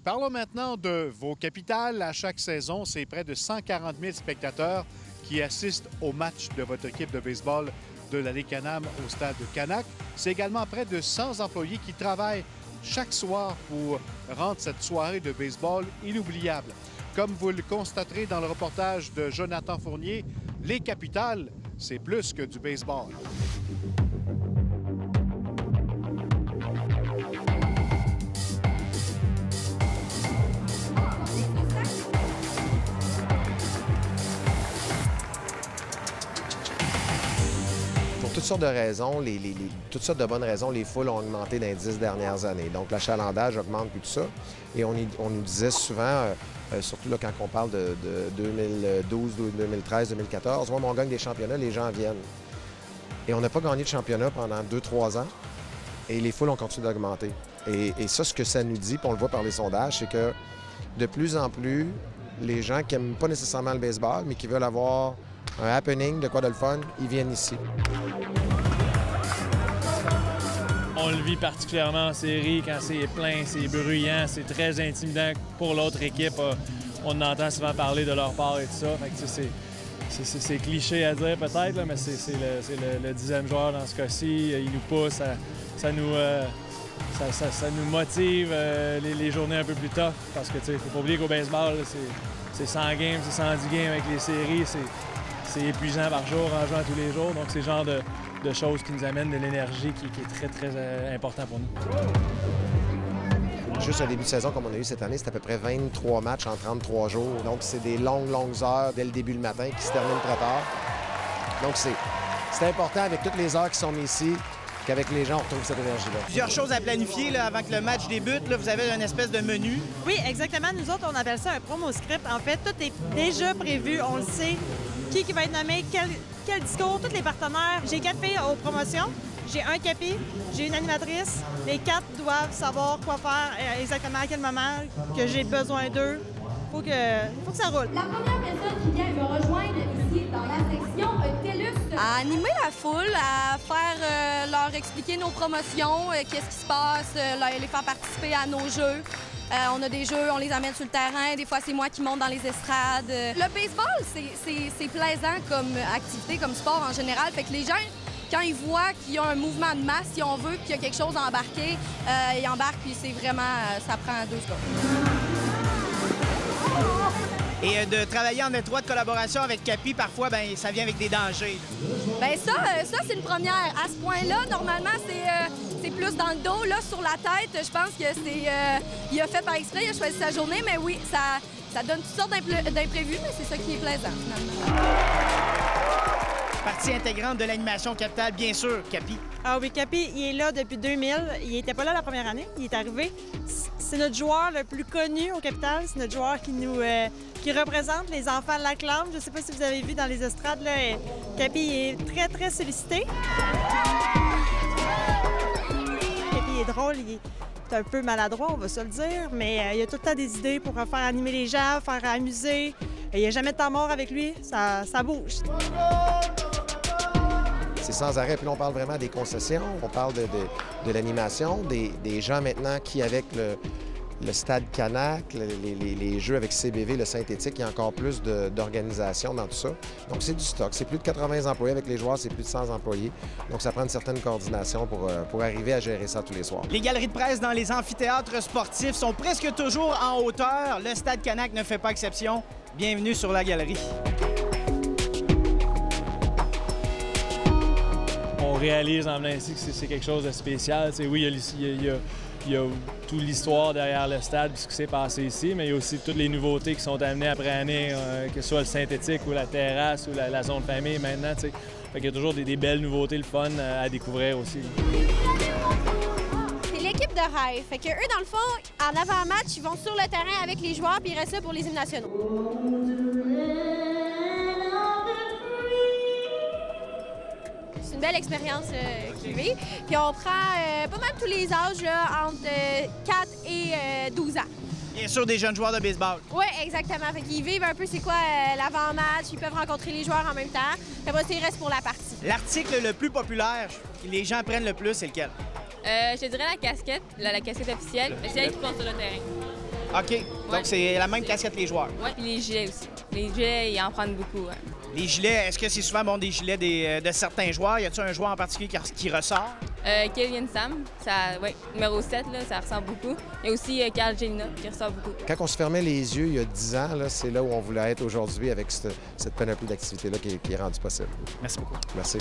Parlons maintenant de vos capitales. À chaque saison, c'est près de 140 000 spectateurs qui assistent aux matchs de votre équipe de baseball de la Ligue Can-Am au stade de Canac. C'est également près de 100 employés qui travaillent chaque soir pour rendre cette soirée de baseball inoubliable. Comme vous le constaterez dans le reportage de Jonathan Fournier, les capitales, c'est plus que du baseball. Pour toutes sortes de raisons, toutes sortes de bonnes raisons, les foules ont augmenté dans les 10 dernières années. Donc, l'achalandage augmente puis tout ça. Et on nous disait souvent, surtout là, quand on parle de 2012, 2013, 2014, moi, on gagne des championnats, les gens viennent. Et on n'a pas gagné de championnat pendant 2-3 ans. Et les foules ont continué d'augmenter. Et ça, ce que ça nous dit, puis on le voit par les sondages, c'est que de plus en plus, les gens qui n'aiment pas nécessairement le baseball, mais qui veulent avoir un happening, de quoi de le fun, ils viennent ici. On le vit particulièrement en série, quand c'est plein, c'est bruyant, c'est très intimidant pour l'autre équipe. On entend souvent parler de leur part et tout ça. Fait que, c'est cliché à dire peut-être, mais c'est le 10e joueur dans ce cas-ci. Il nous pousse, ça nous motive les journées un peu plus tough. Parce que, il ne faut pas oublier qu'au baseball, c'est 100 games, c'est 110 games avec les séries. C'est épuisant par jour en jouant tous les jours. Donc, c'est le genre de choses qui nous amènent de l'énergie qui est très, très important pour nous. Juste un début de saison comme on a eu cette année, c'est à peu près 23 matchs en 33 jours. Donc, c'est des longues heures dès le début le matin qui se terminent très tard. Donc, c'est important avec toutes les heures qui sont mises ici qu'avec les gens, on retrouve cette énergie-là. Plusieurs choses à planifier là, avant que le match débute. Là, vous avez une espèce de menu. Oui, exactement. Nous autres, on appelle ça un promo script. En fait, tout est déjà prévu. On le sait. Qui va être nommé, quel discours, tous les partenaires. J'ai 4 filles aux promotions. J'ai un capi, j'ai une animatrice. Les 4 doivent savoir quoi faire exactement à quel moment, que j'ai besoin d'eux. Faut que ça roule. La première personne qui vient me rejoindre ici dans la section TELUS. À animer la foule, à faire leur expliquer nos promotions, qu'est-ce qui se passe, les faire participer à nos jeux. On a des jeux, on les amène sur le terrain. Des fois, c'est moi qui monte dans les estrades. Le baseball, c'est plaisant comme activité, comme sport en général. Fait que les gens, quand ils voient qu'il y a un mouvement de masse, si on veut, qu'il y a quelque chose à embarquer, ils embarquent, puis c'est vraiment, ça prend 2 secondes. Et de travailler en étroite collaboration avec Capi, parfois, ben ça vient avec des dangers. Bien, ça c'est une première. À ce point-là, normalement, c'est plus dans le dos, là, sur la tête. Je pense que il a fait par exprès, il a choisi sa journée, mais oui, ça donne toutes sortes d'imprévus, mais c'est ça qui est plaisant, finalement. Partie intégrante de l'animation capitale, bien sûr, Capi. Ah oui, Capi, il est là depuis 2000. Il n'était pas là la première année, il est arrivé. C'est notre joueur le plus connu au Capital. C'est notre joueur qui représente les enfants de la clame. Je ne sais pas si vous avez vu dans les estrades, là, Capi est très, très sollicité. Capi est drôle, il est un peu maladroit, on va se le dire, mais il a tout le temps des idées pour faire animer les gens, faire amuser. Il n'y a jamais de temps mort avec lui, ça bouge. C'est sans arrêt. Puis là, on parle vraiment des concessions, on parle de l'animation, des gens maintenant qui, avec le stade Canac, les jeux avec CBV, le synthétique, il y a encore plus d'organisation dans tout ça. Donc, c'est du stock. C'est plus de 80 employés. Avec les joueurs, c'est plus de 100 employés. Donc, ça prend une certaine coordination pour arriver à gérer ça tous les soirs. Les galeries de presse dans les amphithéâtres sportifs sont presque toujours en hauteur. Le stade Canac ne fait pas exception. Bienvenue sur la galerie. On réalise en venant ici que c'est quelque chose de spécial. T'sais, oui, il y a toute l'histoire derrière le stade et ce qui s'est passé ici, mais il y a aussi toutes les nouveautés qui sont amenées après année, que ce soit le synthétique ou la terrasse ou la zone famille maintenant. Fait qu'il y a toujours des belles nouveautés, le fun à découvrir aussi. C'est l'équipe de rêve. Fait que eux, dans le fond, en avant-match, ils vont sur le terrain avec les joueurs puis ils restent là pour les hymnes nationaux. C'est une belle expérience qu'ils vivent. Puis on prend pas mal tous les âges, là, entre 4 et 12 ans. Bien sûr, des jeunes joueurs de baseball. Oui, exactement. Fait qu'ils vivent un peu c'est quoi l'avant-match, ils peuvent rencontrer les joueurs en même temps. Puis après, ils restent pour la partie. L'article le plus populaire, que les gens prennent le plus, c'est lequel? Je dirais la casquette, la casquette officielle, mais c'est elle qui porte sur le terrain. OK. Donc, c'est la même casquette que les joueurs. Oui, puis les gilets aussi. Les gilets, ils en prennent beaucoup. Ouais. Les gilets, est-ce que c'est souvent des gilets de certains joueurs? Y a-t-il un joueur en particulier qui ressort? Kevin Sam, numéro 7, là, ça ressort beaucoup. Il y a aussi Carl Jelina qui ressort beaucoup. Quand on se fermait les yeux il y a 10 ans, c'est là où on voulait être aujourd'hui avec cette panoplie d'activités-là qui est rendue possible. Merci beaucoup. Merci.